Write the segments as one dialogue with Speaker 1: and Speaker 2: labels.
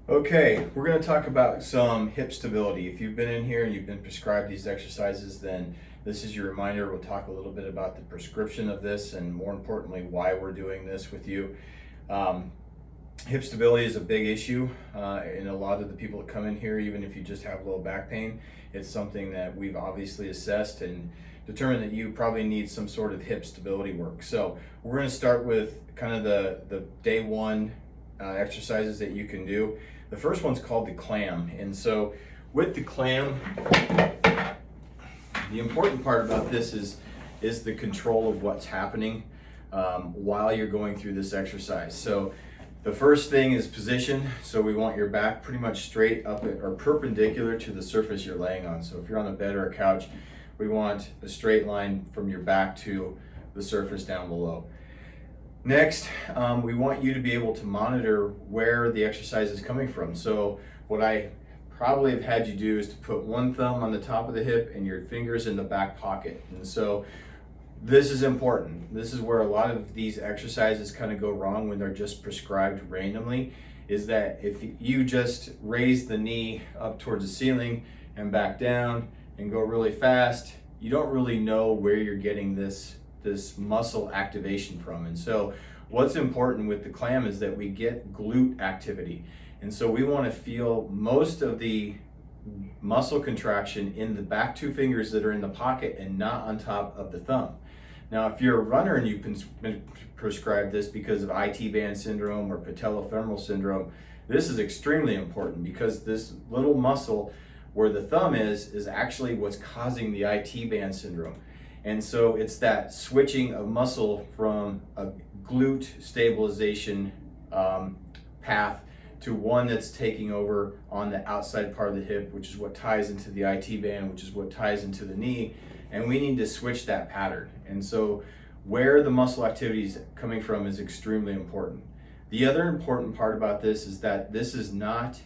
Speaker 1: Okay, we're going to talk about some hip stability. If you've been in here and you've been prescribed these exercises, then this is your reminder. We'll talk a little bit about the prescription of this and more importantly, why we're doing this with you. Hip stability is a big issue in a lot of the people that come in here, even if you just have low back pain. It's something that we've obviously assessed and determined that you probably need some sort of hip stability work. So we're going to start with kind of the day one exercises that you can do. The first one's called the Clam. And so with the Clam, the important part about this is the control of what's happening while you're going through this exercise. So the first thing is position. So we want your back pretty much straight up or perpendicular to the surface you're laying on. So if you're on a bed or a couch, we want a straight line from your back to the surface down below. Next, we want you to be able to monitor where the exercise is coming from. So what I probably have had you do is to put one thumb on the top of the hip and your fingers in the back pocket. And so this is important. This is where a lot of these exercises kind of go wrong when they're just prescribed randomly, is that if you just raise the knee up towards the ceiling and back down and go really fast, you don't really know where you're getting this muscle activation from. And so what's important with the Clam is that we get glute activity. And so we want to feel most of the muscle contraction in the back two fingers that are in the pocket and not on top of the thumb. Now, if you're a runner and you've been prescribed this because of IT band syndrome or patellofemoral syndrome, this is extremely important because this little muscle where the thumb is actually what's causing the IT band syndrome. And so it's that switching of muscle from a glute stabilization path to one that's taking over on the outside part of the hip, which is what ties into the IT band, which is what ties into the knee. And we need to switch that pattern. And so where the muscle activity is coming from is extremely important. The other important part about this is that this is not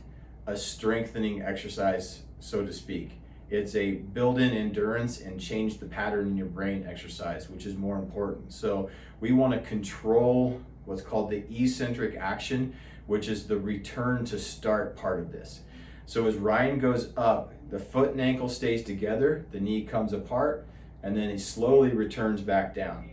Speaker 1: a strengthening exercise, so to speak. It's a build-in endurance and change the pattern in your brain exercise, which is more important. So we want to control what's called the eccentric action, which is the return to start part of this. So as Ryan goes up, the foot and ankle stays together, the knee comes apart, and then he slowly returns back down.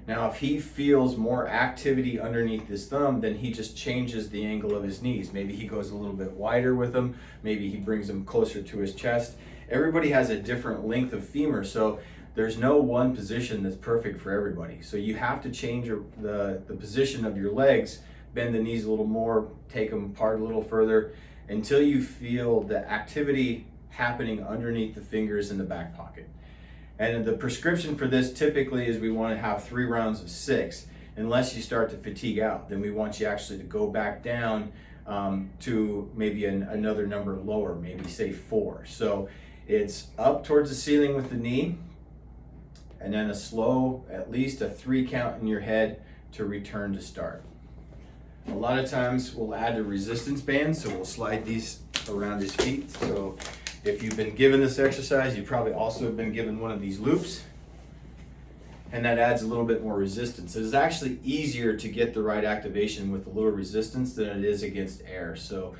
Speaker 1: Now, if he feels more activity underneath his thumb, then he just changes the angle of his knees. Maybe he goes a little bit wider with them. Maybe he brings them closer to his chest. Everybody has a different length of femur, so there's no one position that's perfect for everybody. So you have to change the position of your legs, bend the knees a little more, take them apart a little further, until you feel the activity happening underneath the fingers in the back pocket. And the prescription for this typically is we want to have 3 rounds of 6, unless you start to fatigue out. Then we want you actually to go back down to maybe another number lower, maybe say 4. So it's up towards the ceiling with the knee, and then a slow, at least a 3 count in your head to return to start. A lot of times we'll add a resistance band, so we'll slide these around his feet. So if you've been given this exercise, you probably also have been given one of these loops, and that adds a little bit more resistance. It's actually easier to get the right activation with a little resistance than it is against air. So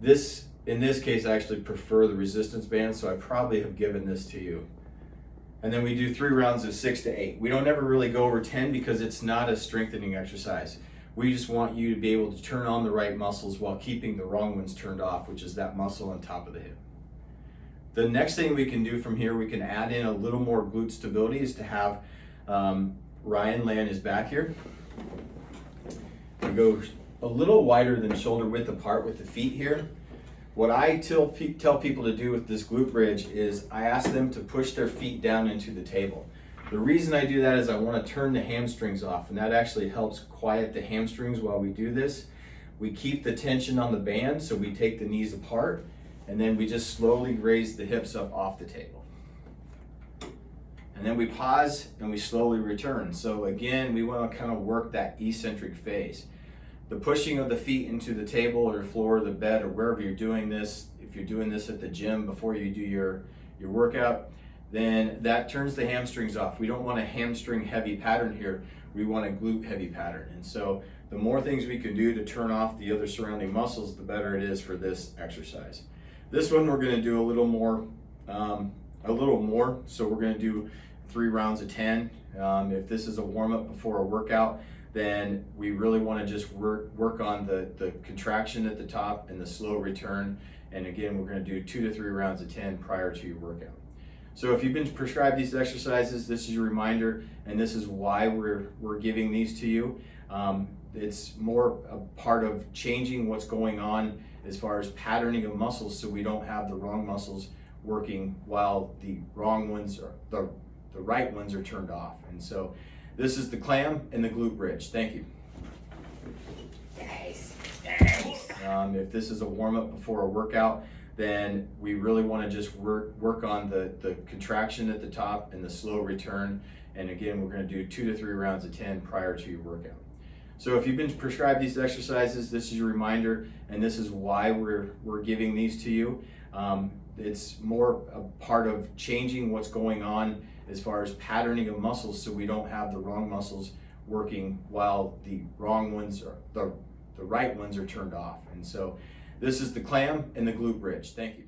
Speaker 1: in this case, I actually prefer the resistance band, so I probably have given this to you. And then we do 3 rounds of 6 to 8. We don't ever really go over 10 because it's not a strengthening exercise. We just want you to be able to turn on the right muscles while keeping the wrong ones turned off, which is that muscle on top of the hip. The next thing we can do from here, we can add in a little more glute stability, is to have Ryan lay on his back here. We go a little wider than shoulder width apart with the feet here. What I tell people to do with this glute bridge is I ask them to push their feet down into the table. The reason I do that is I want to turn the hamstrings off, and that actually helps quiet the hamstrings while we do this. We keep the tension on the band, so we take the knees apart, and then we just slowly raise the hips up off the table. And then we pause and we slowly return. So again, we want to kind of work that eccentric phase. The pushing of the feet into the table or floor or the bed or wherever you're doing this, if you're doing this at the gym before you do your workout, then that turns the hamstrings off. We don't want a hamstring heavy pattern here. We want a glute heavy pattern. And so the more things we can do to turn off the other surrounding muscles, the better it is for this exercise. This one we're gonna do a little more. So we're gonna do 3 rounds of 10. If this is a warm up before a workout, then we really wanna just work on the contraction at the top and the slow return. And again, we're gonna do 2 to 3 rounds of 10 prior to your workout. So if you've been prescribed these exercises, this is your reminder, and this is why we're giving these to you. It's more a part of changing what's going on as far as patterning of muscles, so we don't have the wrong muscles working while the wrong ones are the right ones are turned off. And so this is the Clam and the Glute Bridge. Thank you.
Speaker 2: Nice.
Speaker 1: If this is a warm up before a workout, then we really want to just work on the contraction at the top and the slow return. And again, we're going to do 2 to 3 rounds of 10 prior to your workout. So if you've been prescribed these exercises, this is your reminder, and this is why we're giving these to you. It's more a part of changing what's going on as far as patterning of muscles, so we don't have the wrong muscles working while the wrong ones are the right ones are turned off. And so this is the Clam and the Glute Bridge. Thank you.